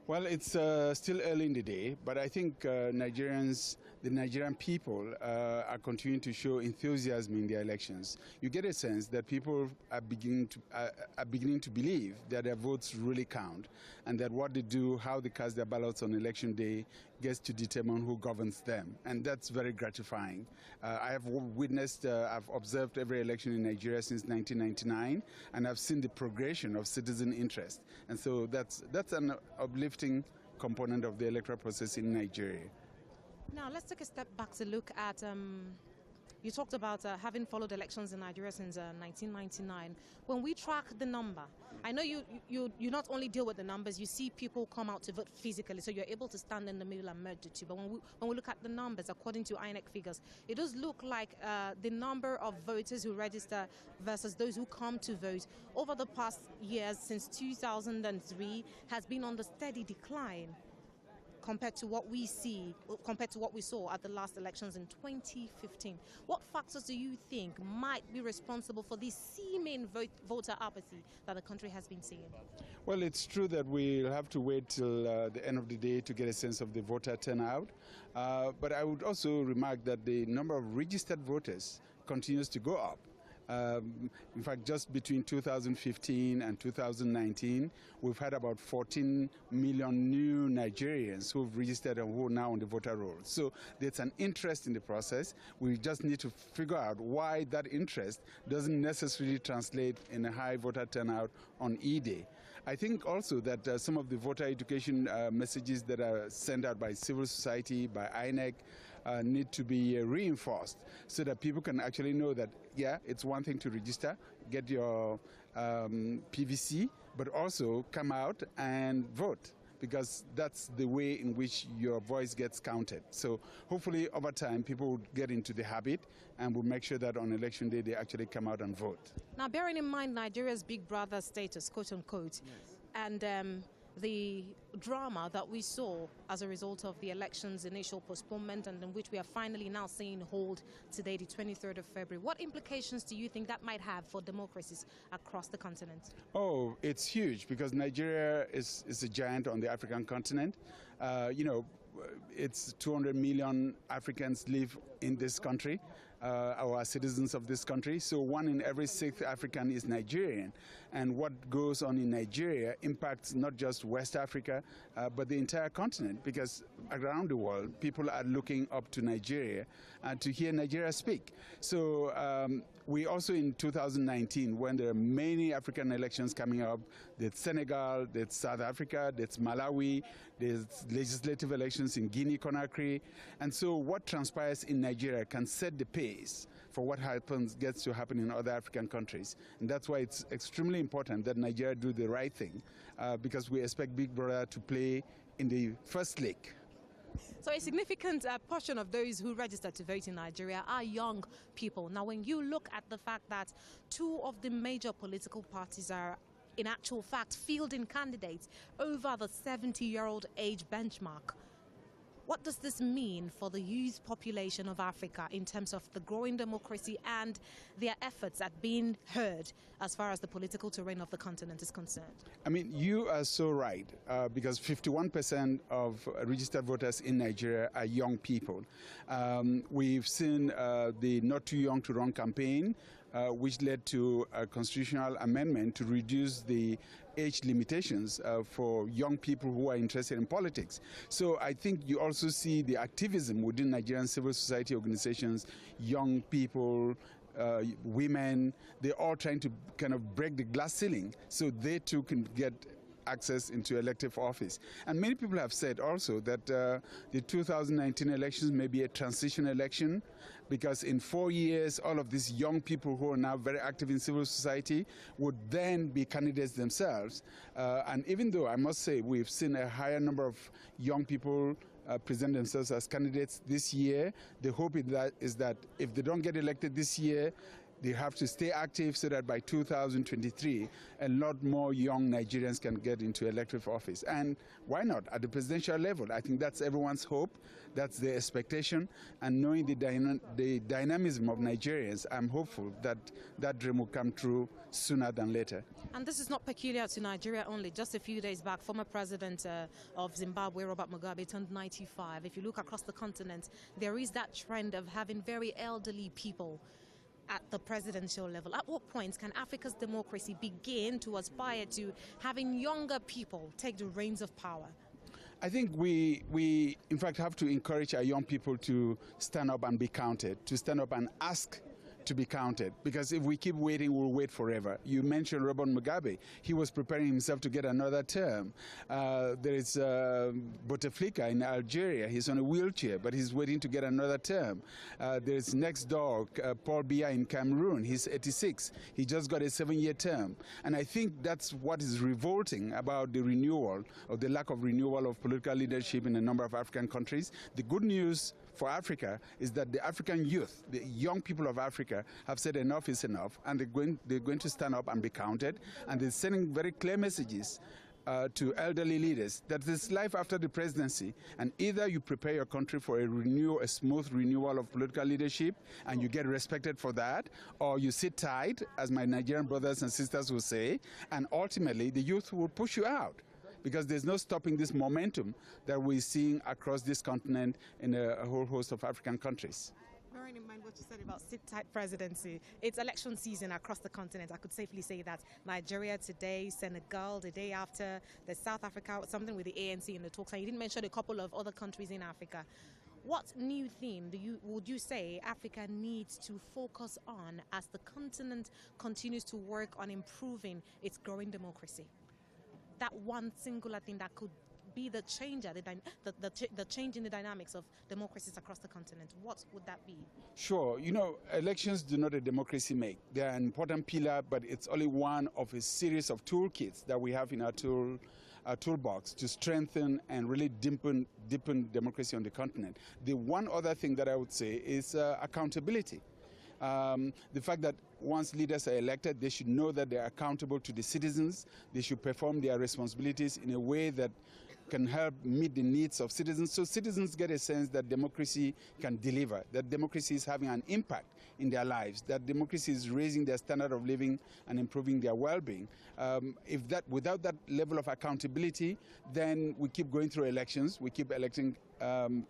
Well, it's still early in the day, but I think the Nigerian people are continuing to show enthusiasm in their elections. You get a sense that people are beginning to believe that their votes really count, and that what they do, how they cast their ballots on election day, gets to determine who governs them, and that's very gratifying. I have witnessed, I've observed every election in Nigeria since 1999, and I've seen the progression of citizen interest, and so that's an uplifting component of the electoral process in Nigeria. Now, let's take a step back to look at, you talked about having followed elections in Nigeria since 1999. When we track the number, I know you not only deal with the numbers, you see people come out to vote physically, so you're able to stand in the middle and merge the two. But when we look at the numbers, according to INEC figures, it does look like the number of voters who register versus those who come to vote over the past years since 2003 has been on the steady decline compared to what we saw at the last elections in 2015. What factors do you think might be responsible for this seeming voter apathy that the country has been seeing? Well, it's true that we'll have to wait till the end of the day to get a sense of the voter turnout. But I would also remark that the number of registered voters continues to go up. In fact, just between 2015 and 2019, we've had about 14 million new Nigerians who've registered and who are now on the voter roll. So there's an interest in the process. We just need to figure out why that interest doesn't necessarily translate in a high voter turnout on E-Day. I think also that some of the voter education messages that are sent out by civil society, by INEC, need to be reinforced so that people can actually know that, yeah, it's one thing to register, get your PVC, but also come out and vote, because that's the way in which your voice gets counted. So hopefully over time people will get into the habit and will make sure that on election day they actually come out and vote. Now, bearing in mind Nigeria's big brother status, quote unquote, yes, and the drama that we saw as a result of the election's initial postponement, and in which we are finally now seeing hold today, the 23rd of February. What implications do you think that might have for democracies across the continent? Oh, it's huge, because Nigeria is a giant on the African continent. It's 200 million Africans live in this country, our citizens of this country. So 1 in every 6 African is Nigerian. And what goes on in Nigeria impacts not just West Africa, but the entire continent, because around the world, people are looking up to Nigeria to hear Nigeria speak. So we also in 2019, when there are many African elections coming up, there's Senegal, there's South Africa, there's Malawi, there's legislative elections in Guinea-Conakry. And so what transpires in Nigeria can set the pace for what gets to happen in other African countries. And that's why it's extremely important that Nigeria do the right thing, because we expect Big Brother to play in the first leg. So a significant portion of those who register to vote in Nigeria are young people. Now, when you look at the fact that 2 of the major political parties are in actual fact fielding candidates over the 70-year-old age benchmark, what does this mean for the youth population of Africa in terms of the growing democracy and their efforts at being heard as far as the political terrain of the continent is concerned? I mean, you are so right, because 51% of registered voters in Nigeria are young people. We've seen the Not Too Young to Run campaign, which led to a constitutional amendment to reduce the age limitations for young people who are interested in politics. So I think you also see the activism within Nigerian civil society organizations, young people, women. They're all trying to kind of break the glass ceiling so they too can get access into elective office. And many people have said also that the 2019 elections may be a transition election, because in 4 years, all of these young people who are now very active in civil society would then be candidates themselves. And even though I must say we've seen a higher number of young people present themselves as candidates this year, the hope is that if they don't get elected this year, They have to stay active so that by 2023, a lot more young Nigerians can get into elective office. And why not? At the presidential level, I think that's everyone's hope. That's the expectation. And knowing the dynamism of Nigerians, I'm hopeful that that dream will come true sooner than later. And this is not peculiar to Nigeria only. Just a few days back, former president of Zimbabwe, Robert Mugabe, turned 95. If you look across the continent, there is that trend of having very elderly people at the presidential level. At what point can Africa's democracy begin to aspire to having younger people take the reins of power? I think we in fact have to encourage our young people to stand up and be counted, to stand up and ask to be counted, because if we keep waiting, we'll wait forever. You mentioned Robert Mugabe. He was preparing himself to get another term. There is Bouteflika in Algeria. He's on a wheelchair, but he's waiting to get another term. There's next door, Paul Biya in Cameroon. He's 86. He just got a 7-year term. And I think that's what is revolting about the renewal, or the lack of renewal of political leadership in a number of African countries. The good news for Africa is that the African youth, the young people of Africa, have said enough is enough, and they're going to stand up and be counted, and they're sending very clear messages to elderly leaders that there's life after the presidency, and either you prepare your country for a smooth renewal of political leadership and you get respected for that, or you sit tight, as my Nigerian brothers and sisters will say, and ultimately the youth will push you out, because there's no stopping this momentum that we're seeing across this continent in a whole host of African countries. Bearing in mind what you said about sit-tight presidency, it's election season across the continent. I could safely say that Nigeria today, Senegal the day after, there's South Africa, something with the ANC in the talks, and you didn't mention a couple of other countries in Africa. What new theme would you say Africa needs to focus on as the continent continues to work on improving its growing democracy? That one singular thing that could be the changer, the change in the dynamics of democracies across the continent, what would that be? Sure. You know, elections do not a democracy make. They are an important pillar, but it's only one of a series of toolkits that we have in our toolbox to strengthen and really deepen democracy on the continent. The one other thing that I would say is accountability. The fact that once leaders are elected, they should know that they are accountable to the citizens. They should perform their responsibilities in a way that can help meet the needs of citizens, so citizens get a sense that democracy can deliver, that democracy is having an impact in their lives, that democracy is raising their standard of living and improving their well-being. Without that level of accountability, then we keep going through elections, we keep electing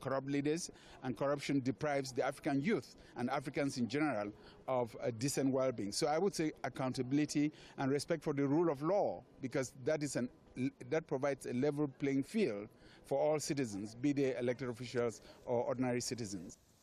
corrupt leaders, and corruption deprives the African youth and Africans in general of a decent well-being. So I would say accountability and respect for the rule of law, because that provides a level playing field for all citizens, be they elected officials or ordinary citizens.